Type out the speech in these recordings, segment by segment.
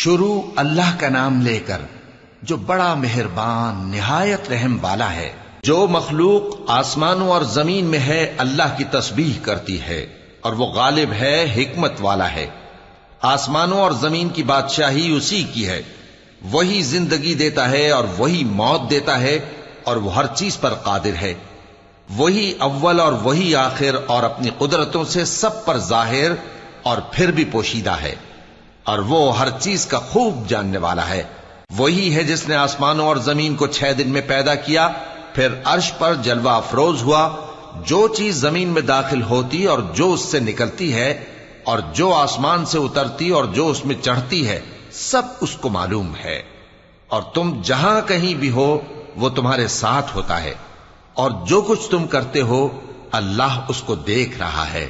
شروع اللہ کا نام لے کر جو بڑا مہربان نہایت رحم والا ہے۔ جو مخلوق آسمانوں اور زمین میں ہے اللہ کی تسبیح کرتی ہے، اور وہ غالب ہے، حکمت والا ہے۔ آسمانوں اور زمین کی بادشاہی اسی کی ہے، وہی زندگی دیتا ہے اور وہی موت دیتا ہے، اور وہ ہر چیز پر قادر ہے۔ وہی اول اور وہی آخر، اور اپنی قدرتوں سے سب پر ظاہر اور پھر بھی پوشیدہ ہے، اور وہ ہر چیز کا خوب جاننے والا ہے۔ وہی ہے جس نے آسمانوں اور زمین کو 6 دن میں پیدا کیا، پھر عرش پر جلوہ افروز ہوا۔ جو چیز زمین میں داخل ہوتی اور جو اس سے نکلتی ہے، اور جو آسمان سے اترتی اور جو اس میں چڑھتی ہے، سب اس کو معلوم ہے۔ اور تم جہاں کہیں بھی ہو وہ تمہارے ساتھ ہوتا ہے، اور جو کچھ تم کرتے ہو اللہ اس کو دیکھ رہا ہے۔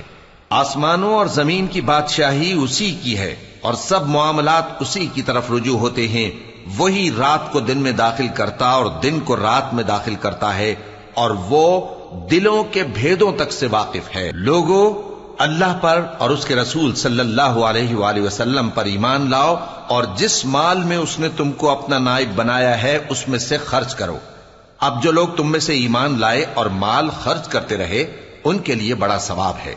آسمانوں اور زمین کی بادشاہی اسی کی ہے، اور سب معاملات اسی کی طرف رجوع ہوتے ہیں۔ وہی رات کو دن میں داخل کرتا اور دن کو رات میں داخل کرتا ہے، اور وہ دلوں کے بھیدوں تک سے واقف ہے۔ لوگوں، اللہ پر اور اس کے رسول صلی اللہ علیہ وآلہ وسلم پر ایمان لاؤ، اور جس مال میں اس نے تم کو اپنا نائب بنایا ہے اس میں سے خرچ کرو۔ اب جو لوگ تم میں سے ایمان لائے اور مال خرچ کرتے رہے ان کے لیے بڑا ثواب ہے۔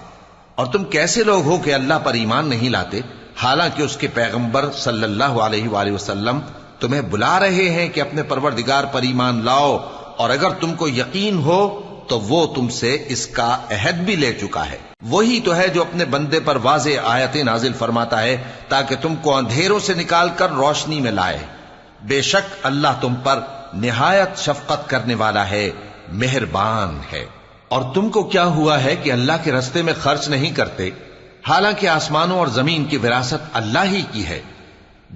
اور تم کیسے لوگ ہو کہ اللہ پر ایمان نہیں لاتے، حالانکہ اس کے پیغمبر صلی اللہ علیہ وآلہ وسلم تمہیں بلا رہے ہیں کہ اپنے پروردگار پر ایمان لاؤ، اور اگر تم کو یقین ہو تو وہ تم سے اس کا عہد بھی لے چکا ہے۔ وہی تو ہے جو اپنے بندے پر واضح آیتیں نازل فرماتا ہے تاکہ تم کو اندھیروں سے نکال کر روشنی میں لائے۔ بے شک اللہ تم پر نہایت شفقت کرنے والا ہے، مہربان ہے۔ اور تم کو کیا ہوا ہے کہ اللہ کے رستے میں خرچ نہیں کرتے، حالانکہ آسمانوں اور زمین کی وراثت اللہ ہی کی ہے۔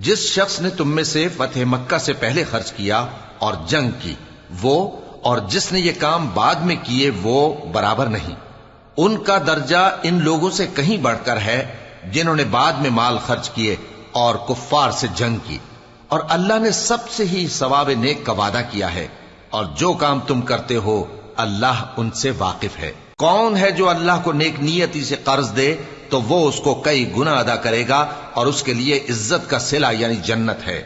جس شخص نے تم میں سے فتح مکہ سے پہلے خرچ کیا اور جنگ کی، وہ اور جس نے یہ کام بعد میں کیے وہ برابر نہیں۔ ان کا درجہ ان لوگوں سے کہیں بڑھ کر ہے جنہوں نے بعد میں مال خرچ کیے اور کفار سے جنگ کی، اور اللہ نے سب سے ہی ثواب نیک کا وعدہ کیا ہے، اور جو کام تم کرتے ہو اللہ ان سے واقف ہے۔ کون ہے جو اللہ کو نیک نیتی سے قرض دے تو وہ اس کو کئی گنا ادا کرے گا، اور اس کے لیے عزت کا صلہ یعنی جنت ہے۔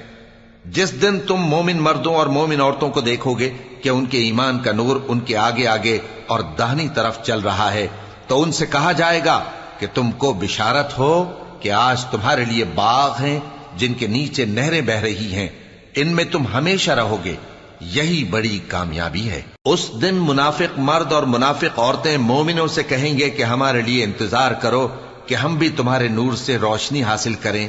جس دن تم مومن مردوں اور مومن عورتوں کو دیکھو گے کہ ان کے ایمان کا نور ان کے آگے آگے اور داہنی طرف چل رہا ہے، تو ان سے کہا جائے گا کہ تم کو بشارت ہو کہ آج تمہارے لیے باغ ہیں جن کے نیچے نہریں بہ رہی ہیں، ان میں تم ہمیشہ رہو گے، یہی بڑی کامیابی ہے۔ اس دن منافق مرد اور منافق عورتیں مومنوں سے کہیں گے کہ ہمارے لیے انتظار کرو کہ ہم بھی تمہارے نور سے روشنی حاصل کریں۔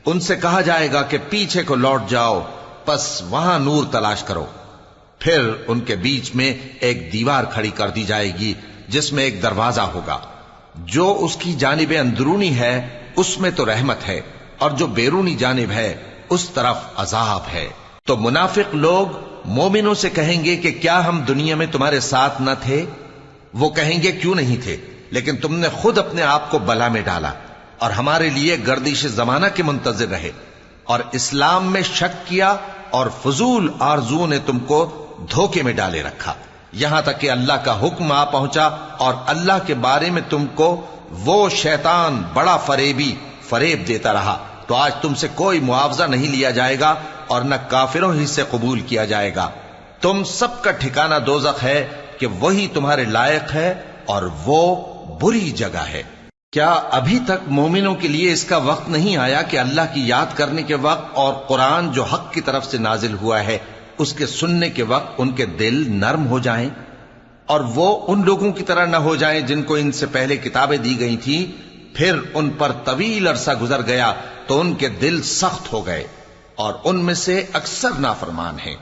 ان سے کہا جائے گا کہ پیچھے کو لوٹ جاؤ، پس وہاں نور تلاش کرو۔ پھر ان کے بیچ میں ایک دیوار کھڑی کر دی جائے گی جس میں ایک دروازہ ہوگا، جو اس کی جانب اندرونی ہے اس میں تو رحمت ہے، اور جو بیرونی جانب ہے اس طرف عذاب ہے۔ تو منافق لوگ مومنوں سے کہیں گے کہ کیا ہم دنیا میں تمہارے ساتھ نہ تھے؟ وہ کہیں گے کیوں نہیں تھے، لیکن تم نے خود اپنے آپ کو بلا میں ڈالا اور ہمارے لیے گردش زمانہ کے منتظر رہے، اور اسلام میں شک کیا، اور فضول آرزوؤں نے تم کو دھوکے میں ڈالے رکھا، یہاں تک کہ اللہ کا حکم آ پہنچا، اور اللہ کے بارے میں تم کو وہ شیطان بڑا فریبی فریب دیتا رہا۔ تو آج تم سے کوئی معاوضہ نہیں لیا جائے گا، اور نہ کافروں ہی سے قبول کیا جائے گا۔ تم سب کا ٹھکانہ دوزخ ہے کہ وہی تمہارے لائق ہے، اور وہ بری جگہ ہے۔ کیا ابھی تک مومنوں کے لیے اس کا وقت نہیں آیا کہ اللہ کی یاد کرنے کے وقت اور قرآن جو حق کی طرف سے نازل ہوا ہے اس کے سننے کے وقت ان کے دل نرم ہو جائیں، اور وہ ان لوگوں کی طرح نہ ہو جائیں جن کو ان سے پہلے کتابیں دی گئی تھیں، پھر ان پر طویل عرصہ گزر گیا تو ان کے دل سخت ہو گئے، اور ان میں سے اکثر نافرمان ہیں۔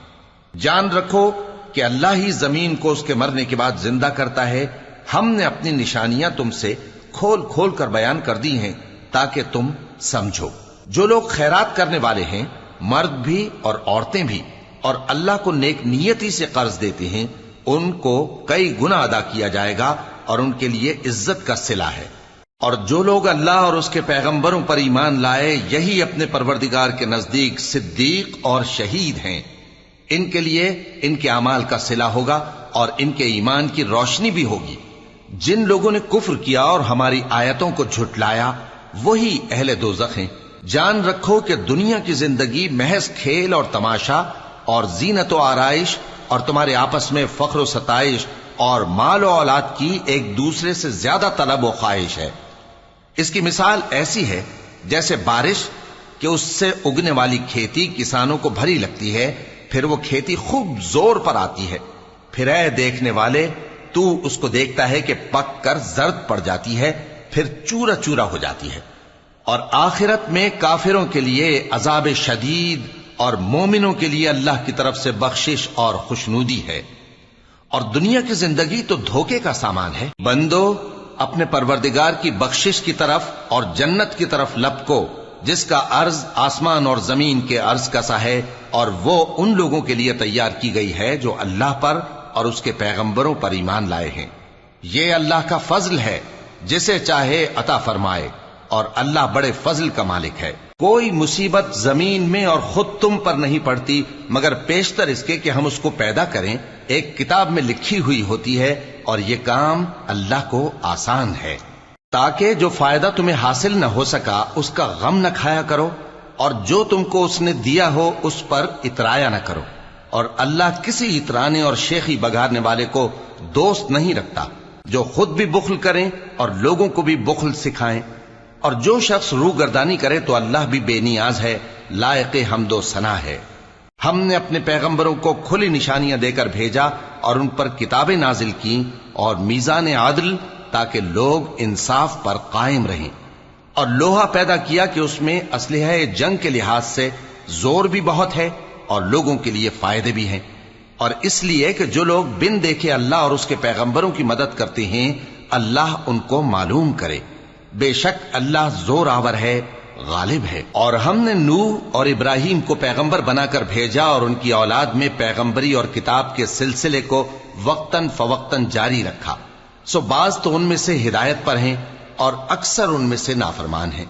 جان رکھو کہ اللہ ہی زمین کو اس کے مرنے کے بعد زندہ کرتا ہے۔ ہم نے اپنی نشانیاں تم سے کھول کھول کر بیان کر دی ہیں تاکہ تم سمجھو۔ جو لوگ خیرات کرنے والے ہیں، مرد بھی اور عورتیں بھی، اور اللہ کو نیک نیتی سے قرض دیتے ہیں، ان کو کئی گنا ادا کیا جائے گا، اور ان کے لیے عزت کا صلہ ہے۔ اور جو لوگ اللہ اور اس کے پیغمبروں پر ایمان لائے، یہی اپنے پروردگار کے نزدیک صدیق اور شہید ہیں۔ ان کے لیے ان کے اعمال کا صلہ ہوگا، اور ان کے ایمان کی روشنی بھی ہوگی۔ جن لوگوں نے کفر کیا اور ہماری آیتوں کو جھٹلایا، وہی اہل دوزخ ہیں۔ جان رکھو کہ دنیا کی زندگی محض کھیل اور تماشا اور زینت و آرائش اور تمہارے آپس میں فخر و ستائش اور مال و اولاد کی ایک دوسرے سے زیادہ طلب و خواہش ہے۔ اس کی مثال ایسی ہے جیسے بارش کہ اس سے اگنے والی کھیتی کسانوں کو بھری لگتی ہے، پھر وہ کھیتی خوب زور پر آتی ہے، پھر اے دیکھنے والے تو اس کو دیکھتا ہے کہ پک کر زرد پڑ جاتی ہے، پھر چورا چورا ہو جاتی ہے۔ اور آخرت میں کافروں کے لیے عذاب شدید اور مومنوں کے لیے اللہ کی طرف سے بخشش اور خوشنودی ہے۔ اور دنیا کی زندگی تو دھوکے کا سامان ہے۔ بندو اپنے پروردگار کی بخشش کی طرف اور جنت کی طرف لپکو جس کا عرض آسمان اور زمین کے عرض کا سا ہے، اور وہ ان لوگوں کے لیے تیار کی گئی ہے جو اللہ پر اور اس کے پیغمبروں پر ایمان لائے ہیں۔ یہ اللہ کا فضل ہے، جسے چاہے عطا فرمائے، اور اللہ بڑے فضل کا مالک ہے۔ کوئی مصیبت زمین میں اور خود تم پر نہیں پڑتی مگر پیشتر اس کے کہ ہم اس کو پیدا کریں، ایک کتاب میں لکھی ہوئی ہوتی ہے، اور یہ کام اللہ کو آسان ہے۔ تاکہ جو فائدہ تمہیں حاصل نہ ہو سکا اس کا غم نہ کھایا کرو، اور جو تم کو اس نے دیا ہو اس پر اترایا نہ کرو۔ اور اللہ کسی اترانے اور شیخی بگارنے والے کو دوست نہیں رکھتا، جو خود بھی بخل کریں اور لوگوں کو بھی بخل سکھائیں۔ اور جو شخص روگردانی کرے تو اللہ بھی بے نیاز ہے، لائق حمد و ثنا ہے۔ ہم نے اپنے پیغمبروں کو کھلی نشانیاں دے کر بھیجا اور ان پر کتابیں نازل کی اور میزان عدل، تاکہ لوگ انصاف پر قائم رہیں، اور لوہا پیدا کیا کہ اس میں اسلحہ جنگ کے لحاظ سے زور بھی بہت ہے اور لوگوں کے لیے فائدے بھی ہیں، اور اس لیے کہ جو لوگ بن دیکھے اللہ اور اس کے پیغمبروں کی مدد کرتے ہیں اللہ ان کو معلوم کرے۔ بے شک اللہ زور آور ہے، غالب ہے۔ اور ہم نے نوح اور ابراہیم کو پیغمبر بنا کر بھیجا اور ان کی اولاد میں پیغمبری اور کتاب کے سلسلے کو وقتاً فوقتاً جاری رکھا، سو بعض تو ان میں سے ہدایت پر ہیں اور اکثر ان میں سے نافرمان ہیں۔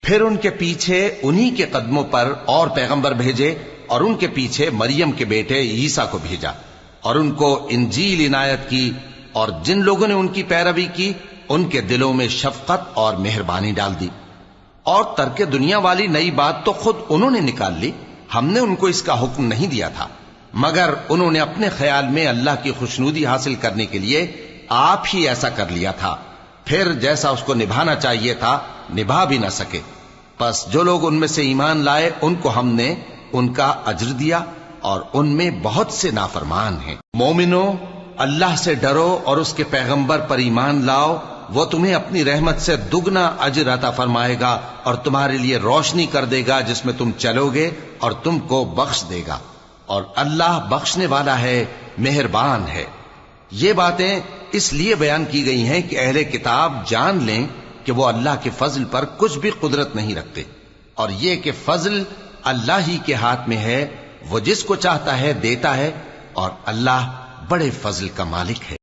پھر ان کے پیچھے انہی کے قدموں پر اور پیغمبر بھیجے، اور ان کے پیچھے مریم کے بیٹے عیسیٰ کو بھیجا، اور ان کو انجیل عنایت کی، اور جن لوگوں نے ان کی پیروی کی ان کے دلوں میں شفقت اور مہربانی ڈال دی۔ اور ترک دنیا والی نئی بات تو خود انہوں نے نکال لی، ہم نے ان کو اس کا حکم نہیں دیا تھا، مگر انہوں نے اپنے خیال میں اللہ کی خوشنودی حاصل کرنے کے لیے آپ ہی ایسا کر لیا تھا، پھر جیسا اس کو نبھانا چاہیے تھا نبھا بھی نہ سکے۔ پس جو لوگ ان میں سے ایمان لائے ان کو ہم نے ان کا اجر دیا، اور ان میں بہت سے نافرمان ہیں۔ مومنو اللہ سے ڈرو اور اس کے پیغمبر پر ایمان لاؤ، وہ تمہیں اپنی رحمت سے دگنا اجر عطا فرمائے گا اور تمہارے لیے روشنی کر دے گا جس میں تم چلو گے، اور تم کو بخش دے گا، اور اللہ بخشنے والا ہے، مہربان ہے۔ یہ باتیں اس لیے بیان کی گئی ہیں کہ اہل کتاب جان لیں کہ وہ اللہ کے فضل پر کچھ بھی قدرت نہیں رکھتے، اور یہ کہ فضل اللہ ہی کے ہاتھ میں ہے، وہ جس کو چاہتا ہے دیتا ہے، اور اللہ بڑے فضل کا مالک ہے۔